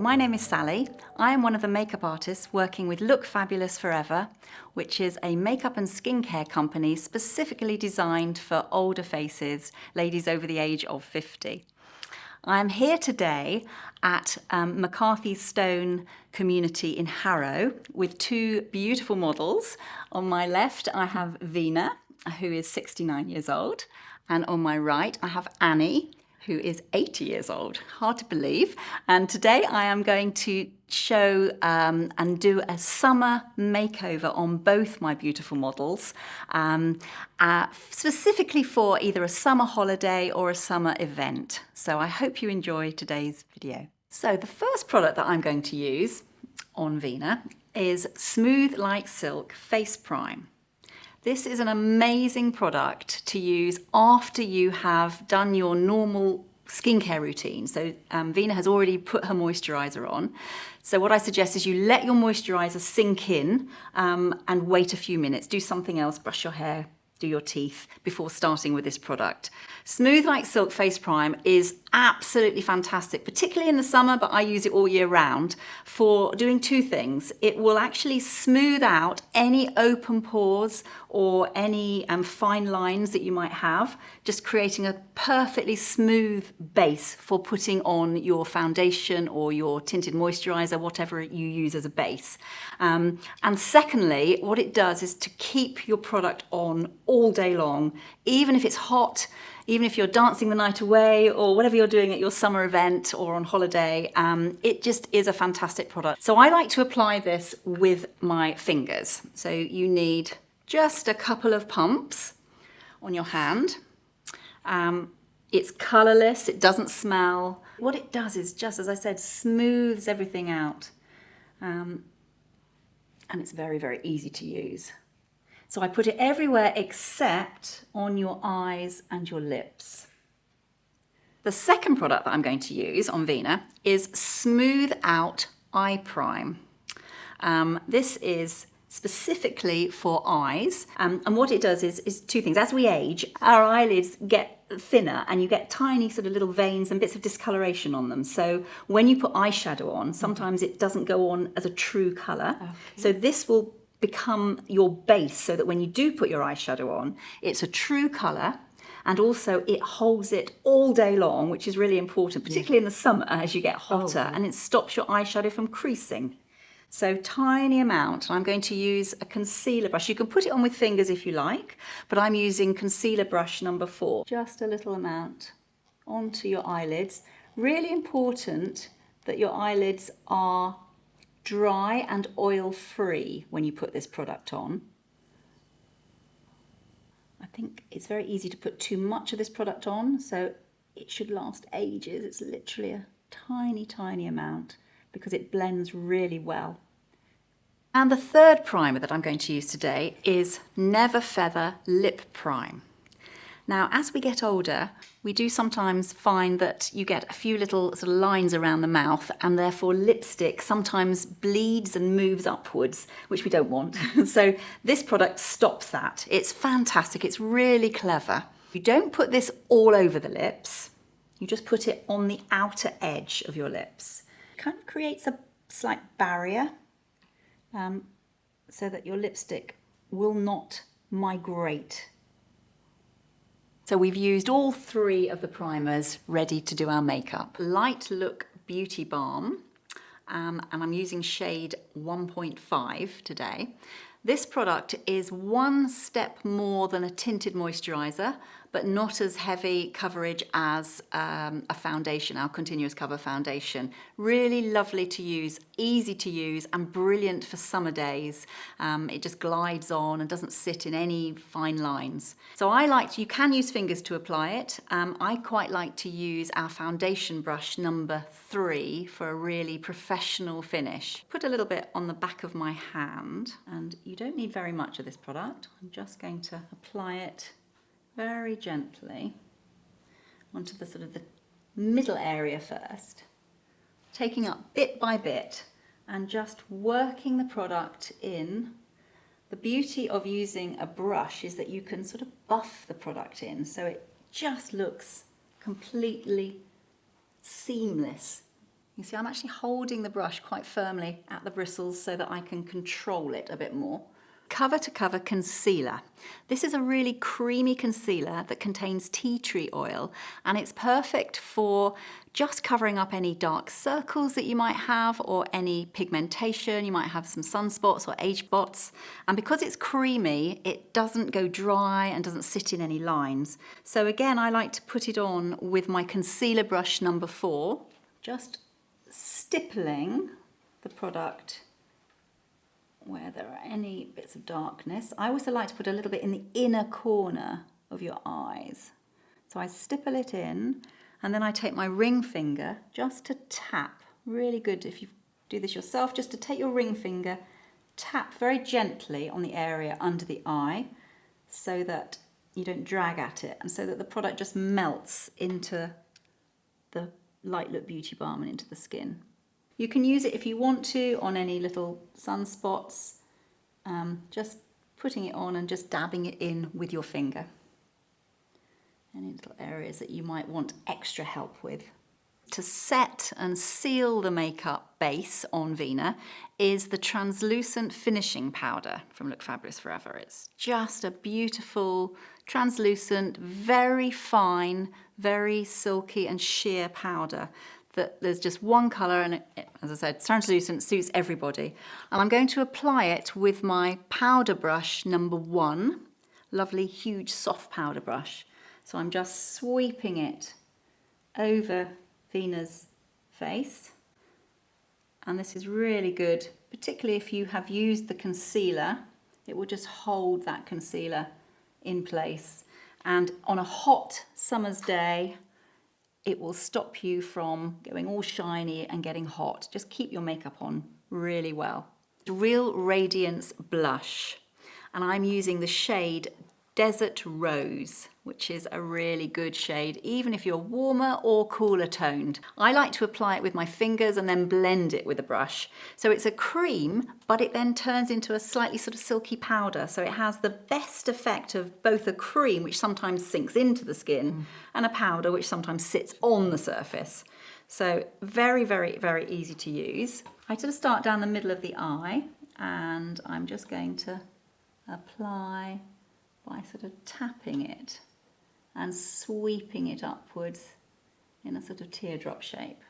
my name is Sally. I am one of the makeup artists working with Look Fabulous Forever, which is a makeup and skincare company specifically designed for older faces, ladies over the age of 50. I am here today at McCarthy Stone community in Harrow with two beautiful models. On my left, I have Veena, who is 69 years old, and on my right, I have Annie, who is 80 years old. Hard to believe. And today I am going to show and do a summer makeover on both my beautiful models, specifically for either a summer holiday or a summer event. So I hope you enjoy today's video. So the first product that I'm going to use on Veena is Smooth Like Silk Face Prime. This is an amazing product to use after you have done your normal skincare routine. So Veena has already put her moisturiser on. So what I suggest is you let your moisturiser sink in and wait a few minutes. Do something else, brush your hair, do your teeth before starting with this product. Smooth Like Silk Face Prime is absolutely fantastic, particularly in the summer, but I use it all year round for doing two things. It will actually smooth out any open pores or any fine lines that you might have, just creating a perfectly smooth base for putting on your foundation or your tinted moisturiser, whatever you use as a base. And secondly, what it does is to keep your product on all day long, even if it's hot, even if you're dancing the night away or whatever you're doing at your summer event or on holiday. It just is a fantastic product. So I like to apply this with my fingers. So you need just a couple of pumps on your hand. It's colourless, it doesn't smell. What it does is just, as I said, smooths everything out. And it's very, very easy to use. So I put it everywhere except on your eyes and your lips. The second product that I'm going to use on Veena is Smooth Out Eye Prime. This is specifically for eyes. And what it does is two things. As we age, our eyelids get thinner and you get tiny sort of little veins and bits of discoloration on them. So when you put eyeshadow on, sometimes it doesn't go on as a true colour. Okay. So this will become your base so that when you do put your eyeshadow on, it's a true colour, and also it holds it all day long, which is really important, particularly in the summer as you get hotter, and it stops your eyeshadow from creasing. So tiny amount. I'm going to use a concealer brush. You can put it on with fingers if you like, but I'm using concealer brush number 4. Just a little amount onto your eyelids. Really important that your eyelids are dry and oil-free when you put this product on. I think it's very easy to put too much of this product on, so it should last ages. It's literally a tiny, tiny amount because it blends really well. And the third primer that I'm going to use today is Never Feather Lip Prime. Now, as we get older, we do sometimes find that you get a few little sort of lines around the mouth, and therefore lipstick sometimes bleeds and moves upwards, which we don't want. So this product stops that. It's fantastic. It's really clever. You don't put this all over the lips. You just put it on the outer edge of your lips. It kind of creates a slight barrier so that your lipstick will not migrate. So we've used all 3 of the primers ready to do our makeup. Light Look Beauty Balm, and I'm using shade 1.5 today. This product is one step more than a tinted moisturiser, but not as heavy coverage as a foundation, our continuous cover foundation. Really lovely to use, easy to use, and brilliant for summer days. It just glides on and doesn't sit in any fine lines. So you can use fingers to apply it. I quite like to use our foundation brush number 3 for a really professional finish. Put a little bit on the back of my hand, and you don't need very much of this product. I'm just going to apply it very gently onto the sort of the middle area first, taking up bit by bit and just working the product in. The beauty of using a brush is that you can sort of buff the product in, so it just looks completely seamless. You see, I'm actually holding the brush quite firmly at the bristles so that I can control it a bit more. Cover to Cover Concealer. This is a really creamy concealer that contains tea tree oil, and it's perfect for just covering up any dark circles that you might have or any pigmentation. You might have some sunspots or age spots. And because it's creamy, it doesn't go dry and doesn't sit in any lines. So again, I like to put it on with my concealer brush number 4, just stippling the product where there are any bits of darkness. I also like to put a little bit in the inner corner of your eyes. So I stipple it in, and then I take my ring finger just to tap. Really good if you do this yourself, just to take your ring finger, tap very gently on the area under the eye so that you don't drag at it, and so that the product just melts into the Light Look Beauty Balm and into the skin. You can use it if you want to on any little sunspots, just putting it on and just dabbing it in with your finger. Any little areas that you might want extra help with. To set and seal the makeup base on Veena is the translucent finishing powder from Look Fabulous Forever. It's just a beautiful, translucent, very fine, very silky and sheer powder. That there's just one colour, and it, as I said, it's translucent, suits everybody. And I'm going to apply it with my powder brush number 1, lovely huge soft powder brush. So I'm just sweeping it over Veena's face, and this is really good, particularly if you have used the concealer. It will just hold that concealer in place, and on a hot summer's day it will stop you from going all shiny and getting hot. Just keep your makeup on really well. Real Radiance blush, and I'm using the shade Desert Rose, which is a really good shade, even if you're warmer or cooler toned. I like to apply it with my fingers and then blend it with a brush. So it's a cream, but it then turns into a slightly sort of silky powder. So it has the best effect of both a cream, which sometimes sinks into the skin, and a powder, which sometimes sits on the surface. So very, very, very easy to use. I sort of start down the middle of the eye, and I'm just going to apply by sort of tapping it and sweeping it upwards in a sort of teardrop shape.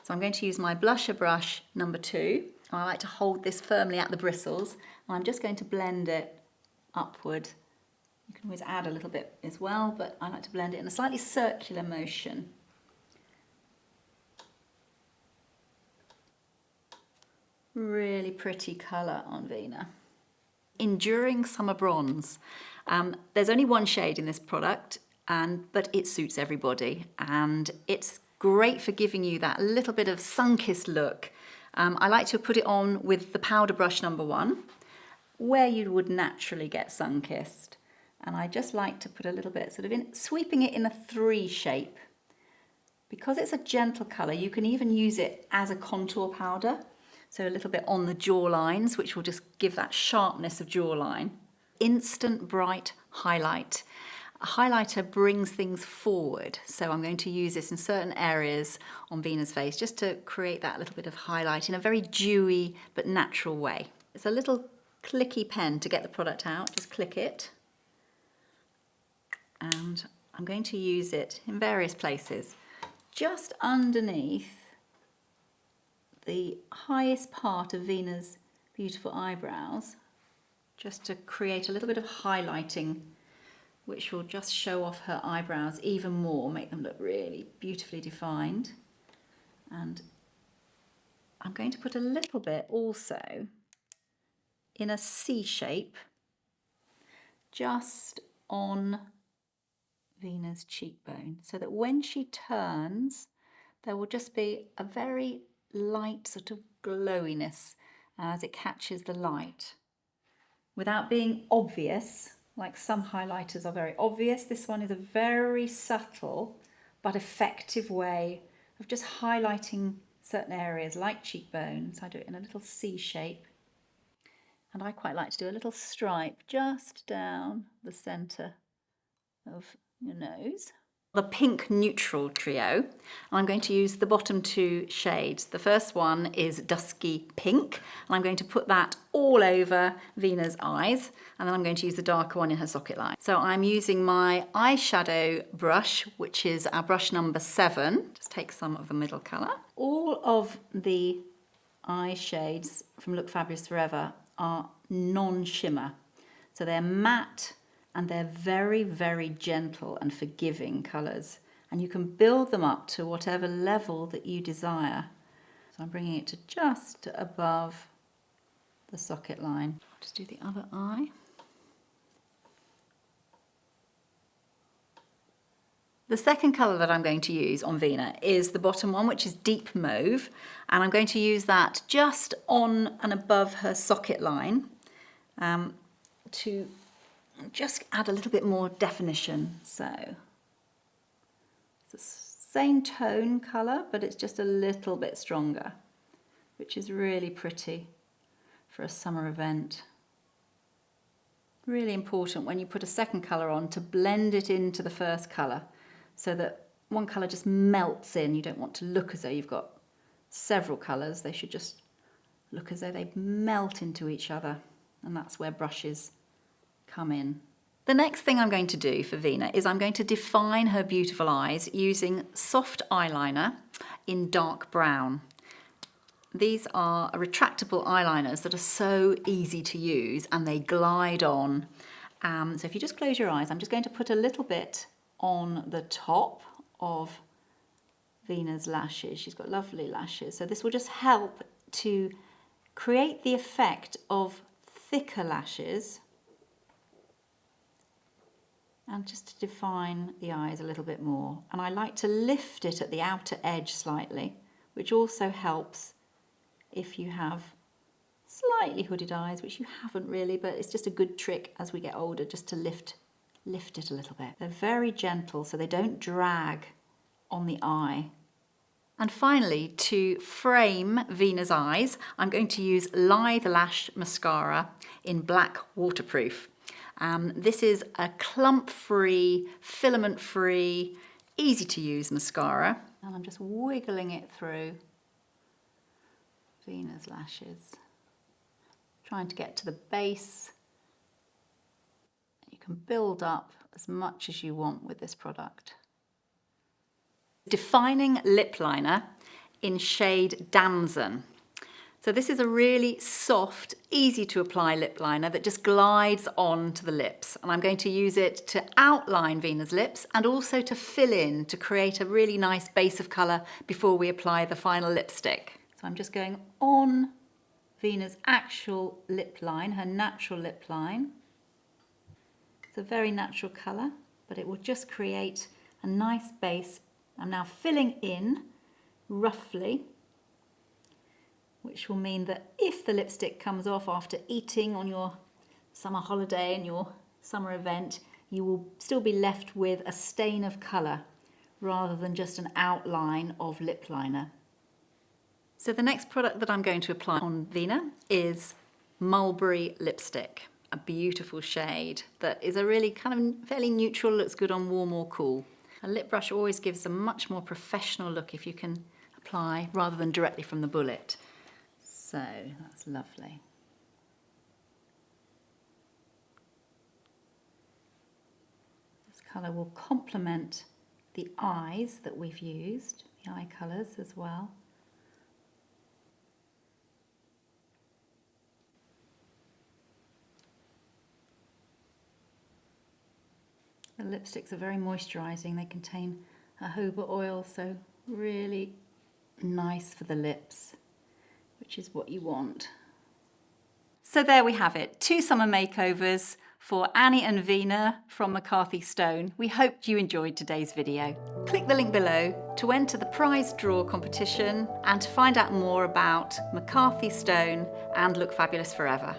So I'm going to use my blusher brush number 2. I like to hold this firmly at the bristles, and I'm just going to blend it upward. You can always add a little bit as well, but I like to blend it in a slightly circular motion. Really pretty colour on Veena. Enduring Summer Bronze. There's only one shade in this product, but it suits everybody, and it's great for giving you that little bit of sun-kissed look. I like to put it on with the powder brush number 1, where you would naturally get sun-kissed, and I just like to put a little bit sort of in, sweeping it in a 3 shape. Because it's a gentle colour, you can even use it as a contour powder. So a little bit on the jaw lines, which will just give that sharpness of jawline. Instant Bright Highlight. A highlighter brings things forward, so I'm going to use this in certain areas on Veena's face just to create that little bit of highlight in a very dewy but natural way. It's a little clicky pen to get the product out, just click it. And I'm going to use it in various places, just underneath the highest part of Veena's beautiful eyebrows, just to create a little bit of highlighting, which will just show off her eyebrows even more, make them look really beautifully defined. And I'm going to put a little bit also in a C shape just on Veena's cheekbone, so that when she turns, there will just be a very light sort of glowiness as it catches the light. Without being obvious, like some highlighters are very obvious, this one is a very subtle but effective way of just highlighting certain areas like cheekbones. I do it in a little C shape. And I quite like to do a little stripe just down the centre of your nose. the pink neutral trio, and I'm going to use the bottom two shades. The first one is Dusky Pink, and I'm going to put that all over Veena's eyes, and then I'm going to use the darker one in her socket line. So I'm using my eyeshadow brush, which is our brush number 7. Just take some of the middle colour. All of the eye shades from Look Fabulous Forever are non-shimmer, so they're matte, and they're very, very gentle and forgiving colours. And you can build them up to whatever level that you desire. So I'm bringing it to just above the socket line. Just do the other eye. The second colour that I'm going to use on Veena is the bottom one, which is deep mauve. And I'm going to use that just on and above her socket line to just add a little bit more definition. So it's the same tone colour, but it's just a little bit stronger, which is really pretty for a summer event. Really important when you put a second colour on to blend it into the first colour so that one colour just melts in. You don't want to look as though you've got several colours. They should just look as though they melt into each other, and that's where brushes come in. The next thing I'm going to do for Veena is I'm going to define her beautiful eyes using soft eyeliner in dark brown. These are retractable eyeliners that are so easy to use and they glide on. So if you just close your eyes, I'm just going to put a little bit on the top of Veena's lashes. She's got lovely lashes, so this will just help to create the effect of thicker lashes and just to define the eyes a little bit more. And I like to lift it at the outer edge slightly, which also helps if you have slightly hooded eyes, which you haven't really, but it's just a good trick as we get older just to lift it a little bit. They're very gentle, so they don't drag on the eye. And finally, to frame Veena's eyes, I'm going to use Lithe Lash Mascara in Black Waterproof. This is a clump-free, filament-free, easy-to-use mascara. And I'm just wiggling it through Veena's lashes, trying to get to the base. You can build up as much as you want with this product. Defining lip liner in shade Damson. So this is a really soft, easy to apply lip liner that just glides onto the lips. And I'm going to use it to outline Veena's lips and also to fill in, to create a really nice base of colour before we apply the final lipstick. So I'm just going on Veena's actual lip line, her natural lip line. It's a very natural colour, but it will just create a nice base. I'm now filling in roughly, which will mean that if the lipstick comes off after eating on your summer holiday and your summer event, you will still be left with a stain of colour rather than just an outline of lip liner. So the next product that I'm going to apply on Veena is Mulberry Lipstick, a beautiful shade that is a really kind of fairly neutral, looks good on warm or cool. A lip brush always gives a much more professional look if you can apply rather than directly from the bullet. So that's lovely. This colour will complement the eyes that we've used, the eye colours as well. The lipsticks are very moisturising. They contain jojoba oil, so really nice for the lips, which is what you want. So there we have it, 2 summer makeovers for Annie and Veena from McCarthy Stone. We hope you enjoyed today's video. Click the link below to enter the prize draw competition and to find out more about McCarthy Stone and Look Fabulous Forever.